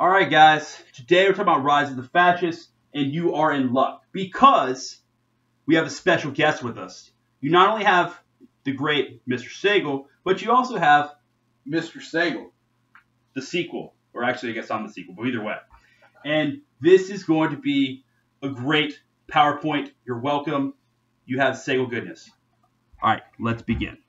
All right, guys. Today we're talking about Rise of the Fascists, and you are in luck because we have a special guest with us. You not only have the great Mr. Sagal, but you also have Mr. Sagal, the sequel. Or actually, I guess I'm the sequel, but either way. And this is going to be a great PowerPoint. You're welcome. You have Sagal goodness. All right, let's begin.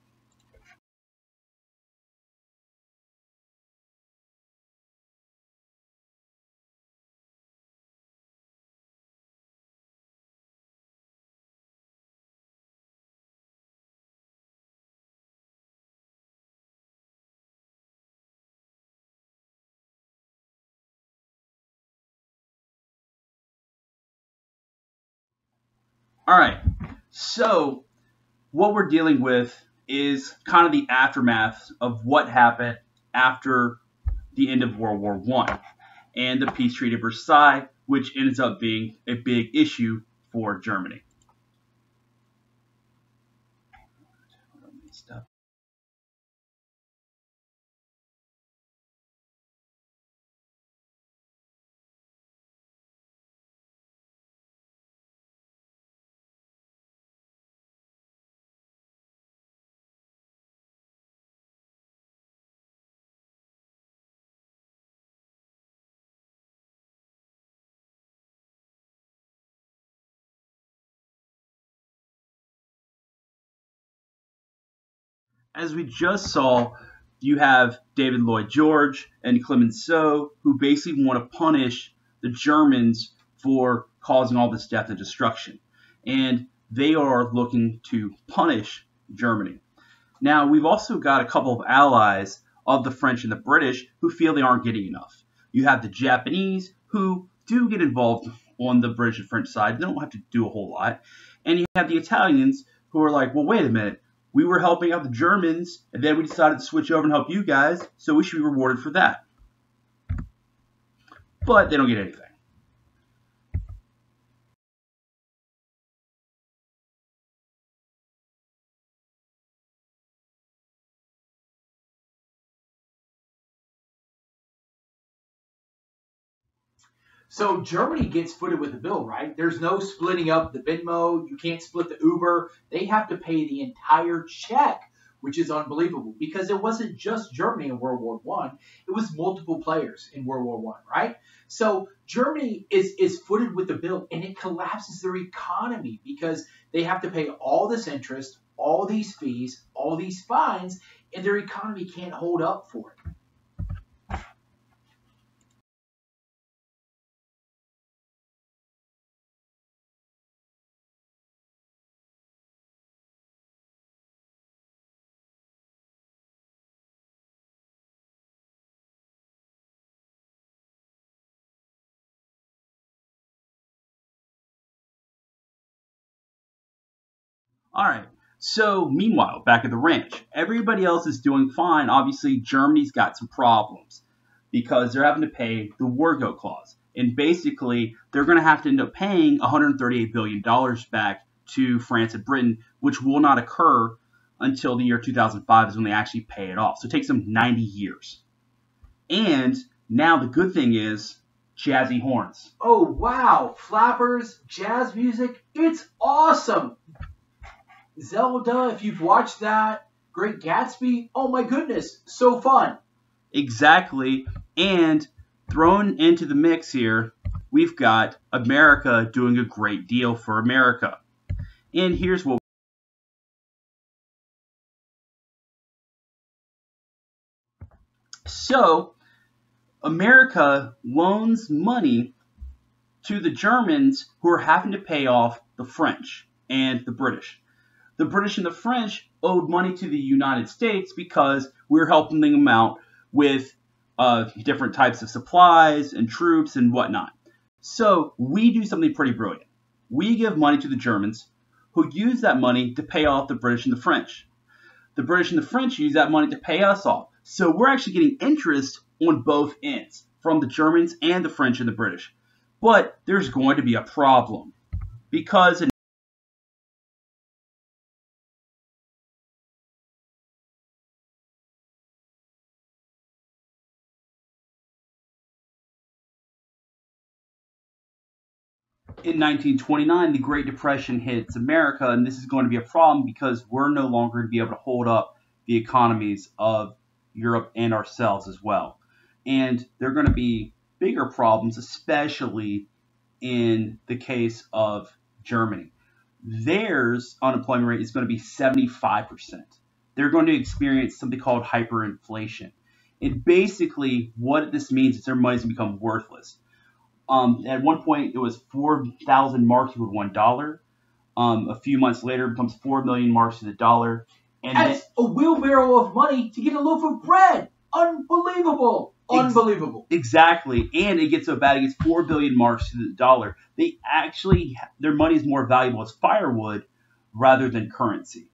All right, so what we're dealing with is kind of the aftermath of what happened after the end of World War I and the peace treaty of Versailles, which ends up being a big issue for Germany. As we just saw, you have David Lloyd George and Clemenceau who basically want to punish the Germans for causing all this death and destruction. And they are looking to punish Germany. Now, we've also got a couple of allies of the French and the British who feel they aren't getting enough. You have the Japanese who do get involved on the British and French side. They don't have to do a whole lot. And you have the Italians who are like, well, wait a minute. We were helping out the Germans, and then we decided to switch over and help you guys, so we should be rewarded for that. But they don't get anything. So Germany gets footed with the bill, right? There's no splitting up the Venmo. You can't split the Uber. They have to pay the entire check, which is unbelievable because it wasn't just Germany in World War I. It was multiple players in World War I, right? So Germany is footed with the bill, and it collapses their economy because they have to pay all this interest, all these fees, all these fines, and their economy can't hold up for it. All right. So, meanwhile, back at the ranch, everybody else is doing fine. Obviously, Germany's got some problems because they're having to pay the war go clause. And basically, they're going to have to end up paying $138 billion back to France and Britain, which will not occur until the year 2005 is when they actually pay it off. So it takes them 90 years. And now the good thing is jazzy horns. Oh, wow. Flappers, jazz music. It's awesome. Zelda, if you've watched that, Great Gatsby, oh my goodness, so fun. Exactly. And thrown into the mix here, we've got America doing a great deal for America. And here's what. So, America loans money to the Germans who are having to pay off the French and the British. The British and the French owed money to the United States because we were helping them out with different types of supplies and troops and whatnot. So we do something pretty brilliant. We give money to the Germans who use that money to pay off the British and the French. The British and the French use that money to pay us off. So we're actually getting interest on both ends, from the Germans and the French and the British. But there's going to be a problem because In 1929, the Great Depression hits America, and this is going to be a problem because we're no longer going to be able to hold up the economies of Europe and ourselves as well. And there are going to be bigger problems, especially in the case of Germany. Theirs unemployment rate is going to be 75%. They're going to experience something called hyperinflation. And basically, what this means is their money's going to become worthless. At one point, it was 4,000 marks equaled $1. A few months later, it becomes 4 million marks to the dollar. And that's a wheelbarrow of money to get a loaf of bread. Unbelievable. Unbelievable. Exactly. And it gets so bad, it gets 4 billion marks to the dollar. They actually, their money is more valuable as firewood rather than currency.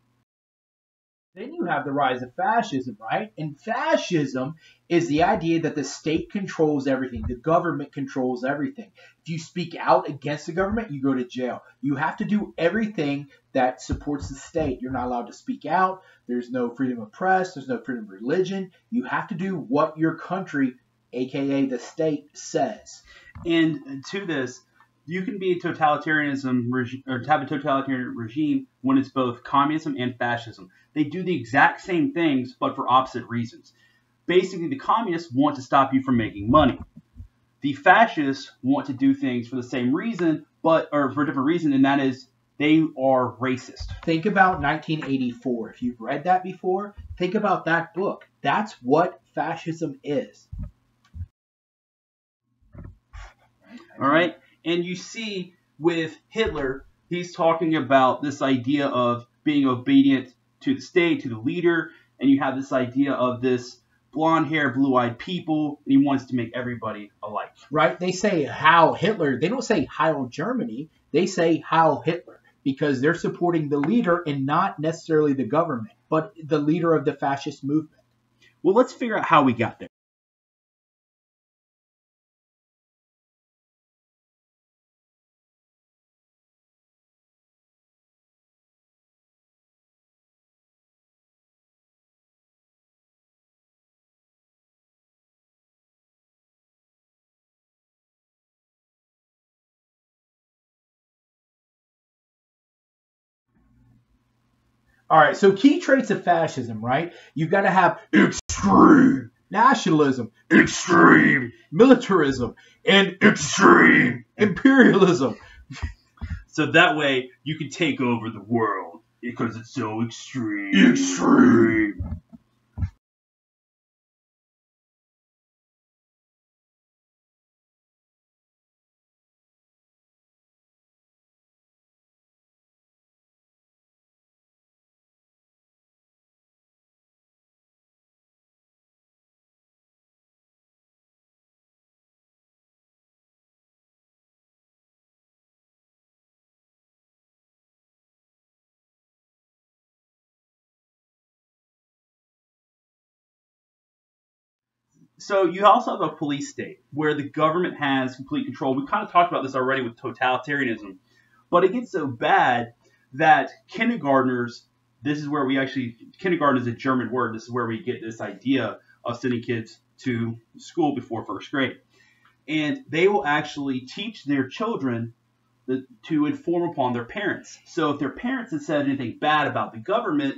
Then you have the rise of fascism, right? And fascism is the idea that the state controls everything. The government controls everything. If you speak out against the government, you go to jail. You have to do everything that supports the state. You're not allowed to speak out. There's no freedom of press. There's no freedom of religion. You have to do what your country, aka the state, says. And to this, you can be a totalitarianism or have a totalitarian regime when it's both communism and fascism. They do the exact same things, but for opposite reasons. Basically, the communists want to stop you from making money. The fascists want to do things for the same reason, or for a different reason, and that is they are racist. Think about 1984. If you've read that before, think about that book. That's what fascism is. All right? And you see with Hitler, he's talking about this idea of being obedient to the state, to the leader, and you have this idea of this blonde-haired, blue-eyed people, and he wants to make everybody alike. Right? They say Heil Hitler. They don't say Heil Germany. They say Heil Hitler because they're supporting the leader and not necessarily the government, but the leader of the fascist movement. Well, let's figure out how we got there. All right, so key traits of fascism, right? You've got to have extreme nationalism, extreme militarism, and extreme imperialism. So that way you can take over the world because it's so extreme. Extreme. So you also have a police state where the government has complete control. We kind of talked about this already with totalitarianism, but it gets so bad that kindergartners, this is where kindergarten is a German word. This is where we get this idea of sending kids to school before first grade. And they will actually teach their children to inform upon their parents. So if their parents have said anything bad about the government,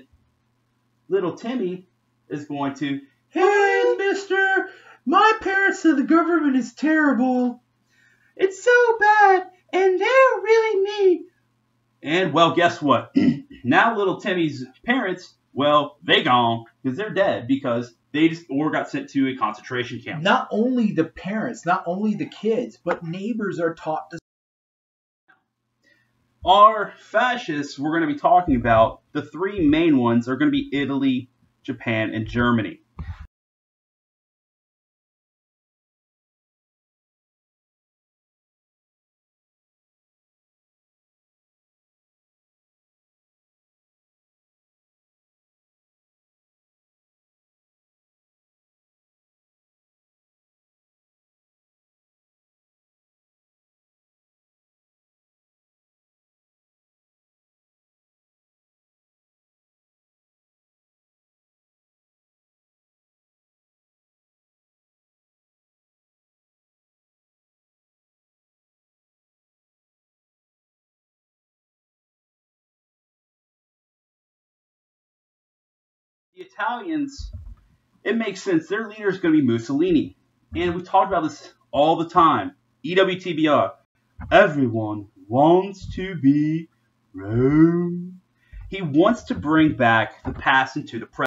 little Timmy is going to, "Hey, mister, my parents said the government is terrible. It's so bad, and they're really mean." And, well, guess what? Now little Timmy's parents, well, they gone because they're dead because they just got sent to a concentration camp. Not only the parents, not only the kids, but neighbors are taught to. Our fascists we're going to be talking about, the three main ones are going to be Italy, Japan, and Germany. The Italians, it makes sense. Their leader is going to be Mussolini. And we talked about this all the time. EWTBR. Everyone wants to be Rome. He wants to bring back the past into the present.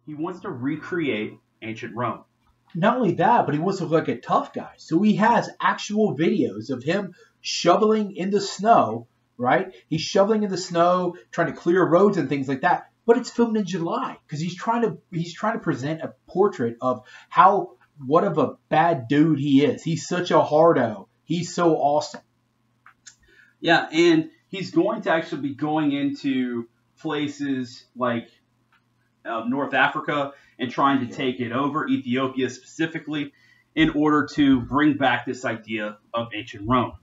He wants to recreate ancient Rome. Not only that, but he wants to look like a tough guy. So he has actual videos of him shoveling in the snow, right? He's shoveling in the snow, trying to clear roads and things like that. But it's filmed in July because he's trying to present a portrait of what of a bad dude he is. He's such a hardo. He's so awesome. Yeah, and he's going to actually be going into places like North Africa and trying to take it over, Ethiopia specifically, in order to bring back this idea of ancient Rome.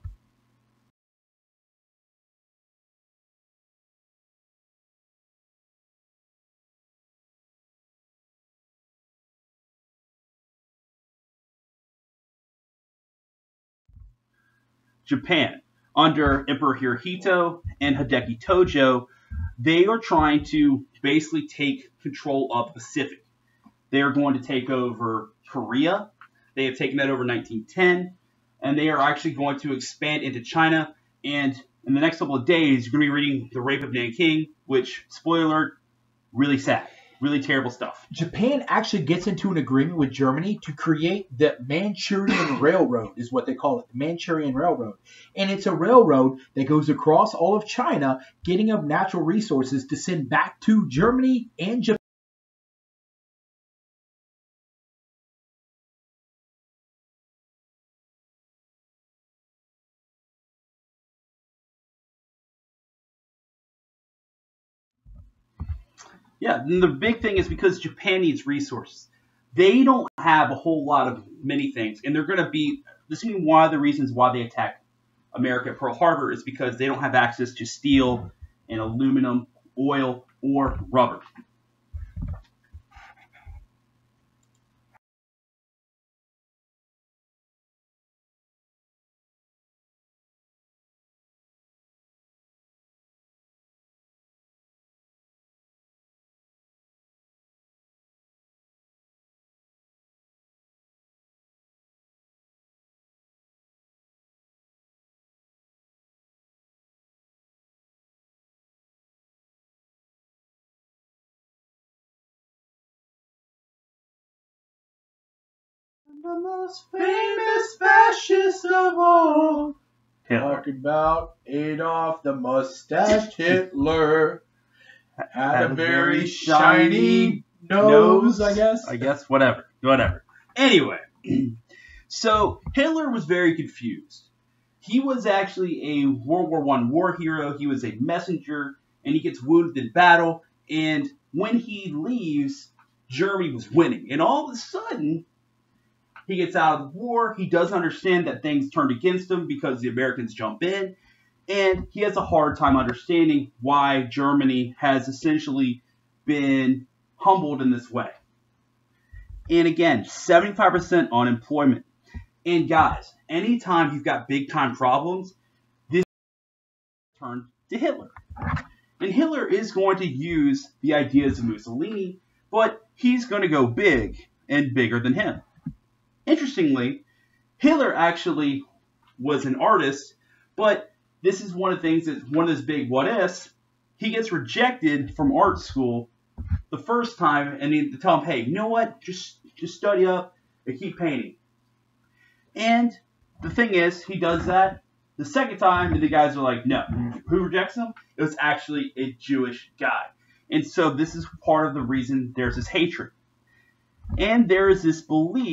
Japan, under Emperor Hirohito and Hideki Tojo, they are trying to basically take control of the Pacific. They are going to take over Korea. They have taken that over in 1910, and they are actually going to expand into China. And in the next couple of days, you're going to be reading The Rape of Nanking, which, spoiler alert, really sad. Really terrible stuff. Japan actually gets into an agreement with Germany to create the Manchurian Railroad, is what they call it, the Manchurian Railroad. And it's a railroad that goes across all of China, getting up natural resources to send back to Germany and Japan. Yeah, and the big thing is because Japan needs resources. They don't have a whole lot of many things, and they're going to be. This is one of the reasons why they attacked America at Pearl Harbor is because they don't have access to steel and aluminum, oil, or rubber. The most famous fascist of all. Hitler. Talk about Adolf the Mustache Hitler. Had a very shiny nose, I guess. Whatever. Anyway, so Hitler was very confused. He was actually a World War I war hero. He was a messenger, and he gets wounded in battle. And when he leaves, Germany was winning. And all of a sudden, he gets out of the war. He doesn't understand that things turned against him because the Americans jump in. And he has a hard time understanding why Germany has essentially been humbled in this way. And again, 75% unemployment. And guys, anytime you've got big time problems, this turns to Hitler. And Hitler is going to use the ideas of Mussolini, but he's going to go big and bigger than him. Interestingly, Hitler actually was an artist, but this is one of the things that one of those big what ifs. He gets rejected from art school the first time, and they tell him, hey, you know what? Just study up and keep painting. And the thing is, he does that. The second time, and the guys are like, no. Who rejects him? It was actually a Jewish guy. And so this is part of the reason there's this hatred. And there is this belief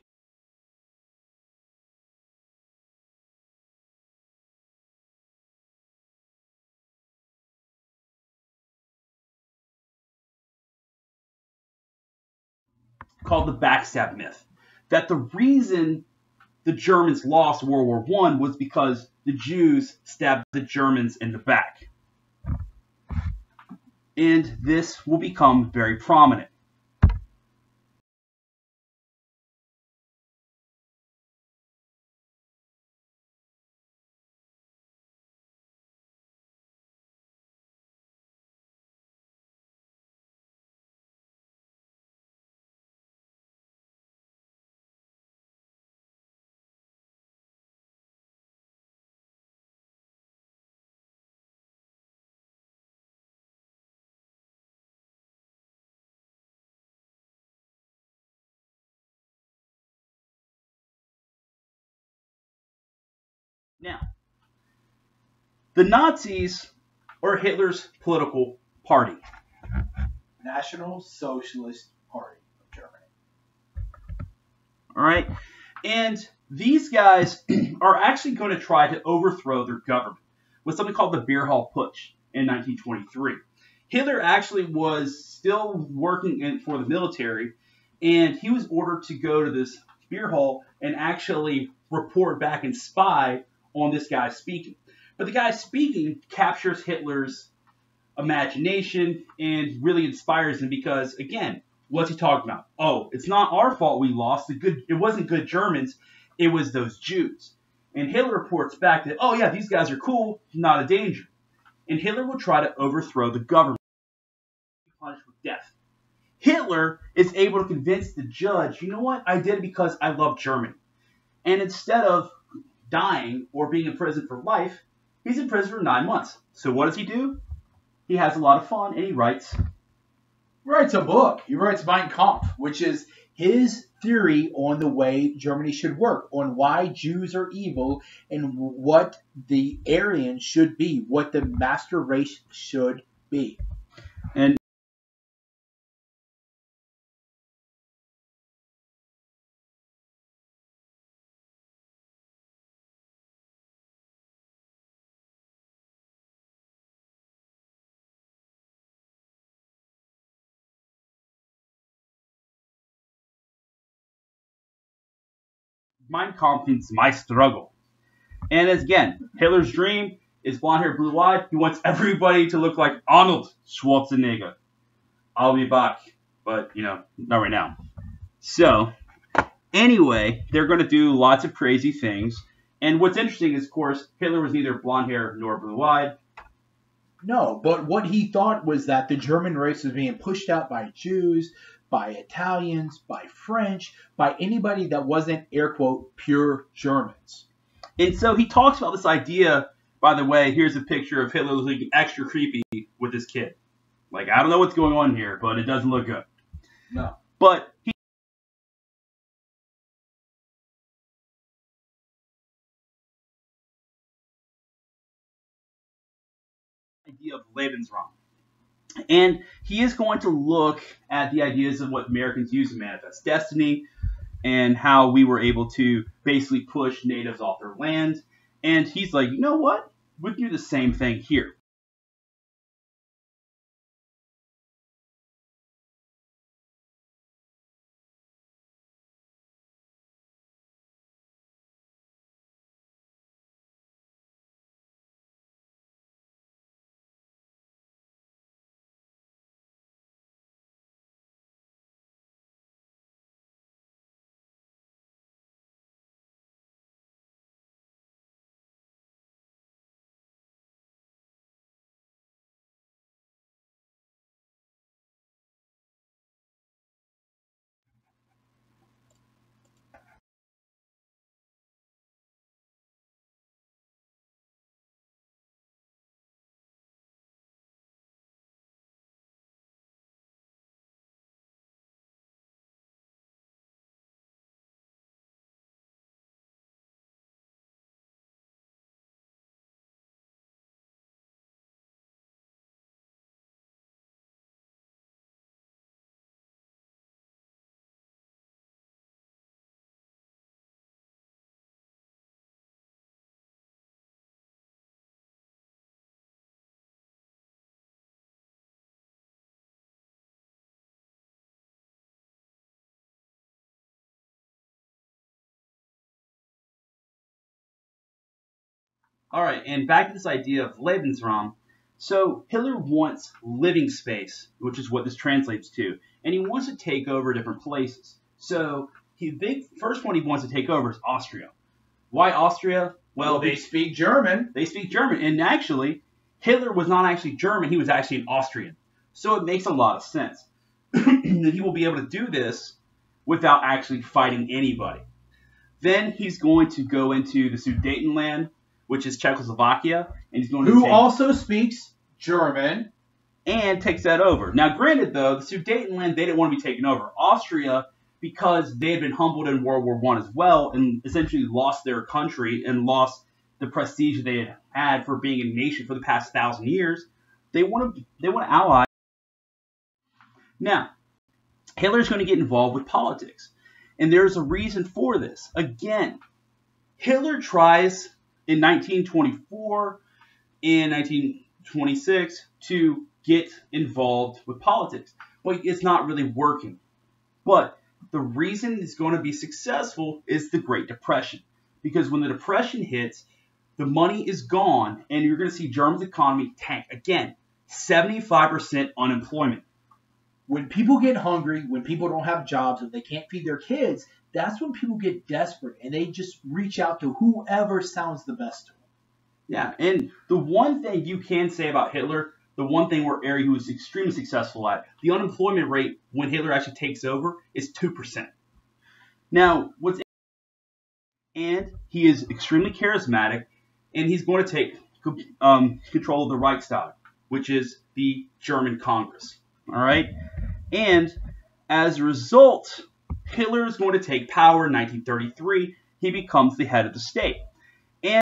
called the backstab myth. That the reason the Germans lost World War I was because the Jews stabbed the Germans in the back. And this will become very prominent. Now, the Nazis are Hitler's political party. National Socialist Party of Germany. All right? And these guys are actually going to try to overthrow their government with something called the Beer Hall Putsch in 1923. Hitler actually was still working for the military, and he was ordered to go to this beer hall and actually report back and spy on this guy speaking. But the guy speaking captures Hitler's imagination and really inspires him because, again, what's he talking about? Oh, it's not our fault we lost. It wasn't good Germans. It was those Jews. And Hitler reports back that, oh, yeah, these guys are cool, not a danger. And Hitler will try to overthrow the government, punished with death. Hitler is able to convince the judge, you know what? I did it because I love Germany. And instead of dying or being in prison for life, he's in prison for 9 months. So what does he do? He has a lot of fun, and he writes A book. He writes Mein Kampf, which is his theory on the way Germany should work, on why Jews are evil, and what the Aryans should be, what the master race should be. And Mein Kampf means my struggle. And again, Hitler's dream is blonde hair, blue eyed. He wants everybody to look like Arnold Schwarzenegger. I'll be back, but not right now. So, anyway, they're going to do lots of crazy things. And what's interesting is, of course, Hitler was neither blonde hair nor blue eyed. No, but what he thought was that the German race was being pushed out by Jews, by Italians, by French, by anybody that wasn't, air quote, pure Germans. And so he talks about this idea. By the way, here's a picture of Hitler looking extra creepy with his kid. Like, I don't know what's going on here, but it doesn't look good. No. But he idea of Lebensraum. And he is going to look at the ideas of what Americans use to manifest destiny and how we were able to basically push natives off their land. And he's like, you know what? We can do the same thing here. All right, and back to this idea of Lebensraum. So Hitler wants living space, which is what this translates to, and he wants to take over different places. So the first one he wants to take over is Austria. Why Austria? Well, they speak German. They speak German, and actually, Hitler was not actually German; he was actually an Austrian. So it makes a lot of sense that he will be able to do this without actually fighting anybody. Then he's going to go into the Sudetenland, which is Czechoslovakia, and he's going to also speaks German, and takes that over. Now, granted, though, the Sudetenland, they didn't want to be taken over. Austria, because they had been humbled in World War I as well, and essentially lost their country and lost the prestige that they had had for being a nation for the past 1,000 years, they want to ally. Now, Hitler's going to get involved with politics, and there's a reason for this. Again, Hitler tries in 1924 and 1926 to get involved with politics, but it's not really working. But the reason it's going to be successful is the Great Depression, because when the Depression hits, the money is gone, and you're going to see Germany's economy tank. Again, 75% unemployment. When people get hungry, when people don't have jobs, and they can't feed their kids, that's when people get desperate, and they just reach out to whoever sounds the best to them. Yeah, and the one thing you can say about Hitler, the one thing where area he was extremely successful at, the unemployment rate when Hitler actually takes over is 2%. Now, and he is extremely charismatic, and he's going to take control of the Reichstag, which is the German Congress. All right, and as a result, Hitler is going to take power in 1933. He becomes the head of the state. And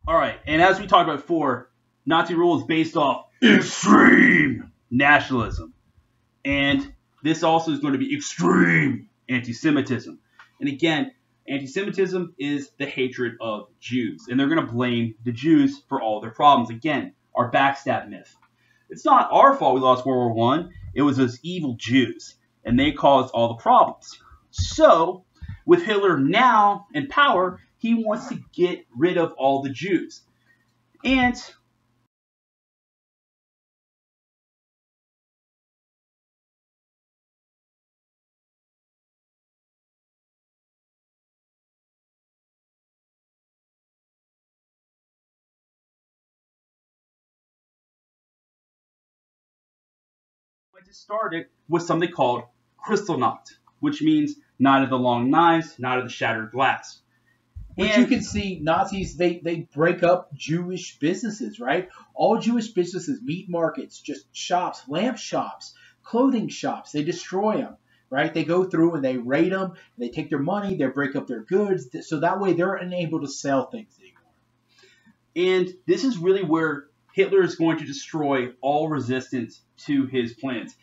all right, and as we talked about before, Nazi rule is based off extreme nationalism. And this also is going to be extreme anti-Semitism. And again, anti-Semitism is the hatred of Jews. And they're going to blame the Jews for all their problems. Again, our backstab myth. It's not our fault we lost World War I. It was those evil Jews. And they caused all the problems. So, with Hitler now in power, he wants to get rid of all the Jews. And to start it with something called Kristallnacht, which means Night of the Long Knives, Night of the Shattered Glass. Which you can see Nazis, they break up Jewish businesses, right? All Jewish businesses, meat markets, just shops, lamp shops, clothing shops, they destroy them, right? They go through and they raid them, and they take their money, they break up their goods, so that way they're unable to sell things anymore. And this is really where Hitler is going to destroy all resistance to his plans.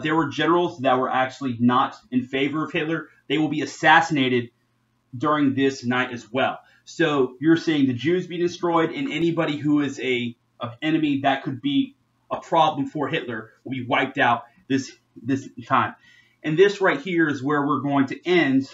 There were generals that were actually not in favor of Hitler. They will be assassinated during this night as well. So you're seeing the Jews be destroyed, and anybody who is an enemy that could be a problem for Hitler will be wiped out this time. And this right here is where we're going to end